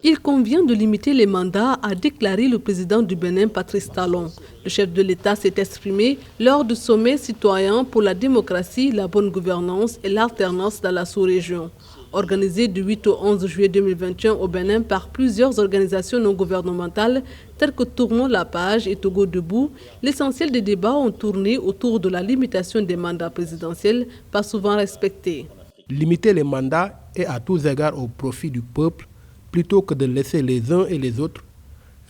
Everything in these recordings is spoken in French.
Il convient de limiter les mandats, a déclaré le président du Bénin, Patrice Talon. Le chef de l'État s'est exprimé lors du sommet citoyen pour la démocratie, la bonne gouvernance et l'alternance dans la sous-région. Organisé du 8 au 11 juillet 2021 au Bénin par plusieurs organisations non gouvernementales telles que Tournons la page et Togo Debout, l'essentiel des débats ont tourné autour de la limitation des mandats présidentiels, pas souvent respectés. Limiter les mandats est à tous égards au profit du peuple, plutôt que de laisser les uns et les autres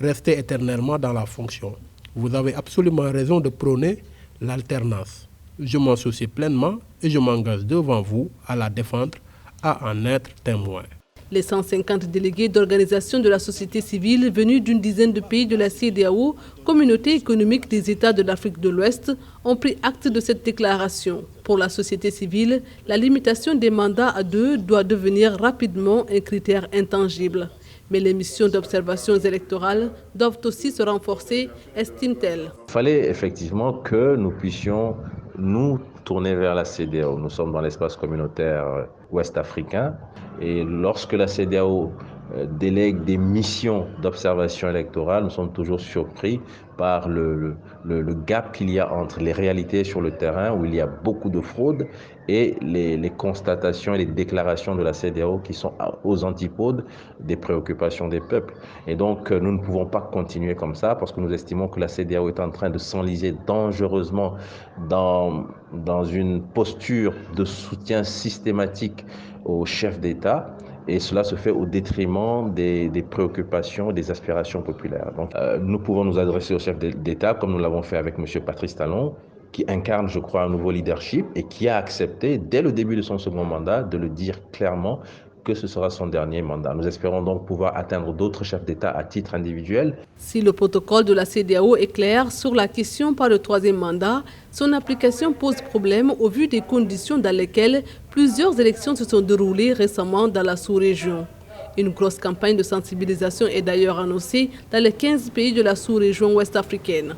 rester éternellement dans la fonction. Vous avez absolument raison de prôner l'alternance. Je m'en soucie pleinement et je m'engage devant vous à la défendre, à en être témoin. Les 150 délégués d'organisations de la société civile venus d'une dizaine de pays de la CEDEAO, communauté économique des États de l'Afrique de l'Ouest, ont pris acte de cette déclaration. Pour la société civile, la limitation des mandats à 2 doit devenir rapidement un critère intangible. Mais les missions d'observation électorales doivent aussi se renforcer, estime-t-elle. Il fallait effectivement que nous puissions nous tourner vers la CEDEAO. Nous sommes dans l'espace communautaire ouest-africain et lorsque la CEDEAO délègue des missions d'observation électorale, nous sommes toujours surpris par le gap qu'il y a entre les réalités sur le terrain où il y a beaucoup de fraude et les constatations et les déclarations de la CEDEAO qui sont aux antipodes des préoccupations des peuples. Et donc nous ne pouvons pas continuer comme ça parce que nous estimons que la CEDEAO est en train de s'enliser dangereusement dans une posture de soutien systématique aux chefs d'État. Et cela se fait au détriment des préoccupations, des aspirations populaires. Donc, nous pouvons nous adresser au chef d'État, comme nous l'avons fait avec M. Patrice Talon, qui incarne, je crois, un nouveau leadership et qui a accepté, dès le début de son second mandat, de le dire clairement que ce sera son dernier mandat. Nous espérons donc pouvoir atteindre d'autres chefs d'État à titre individuel. Si le protocole de la CEDEAO est clair sur la question par le troisième mandat, son application pose problème au vu des conditions dans lesquelles plusieurs élections se sont déroulées récemment dans la sous-région. Une grosse campagne de sensibilisation est d'ailleurs annoncée dans les 15 pays de la sous-région ouest-africaine.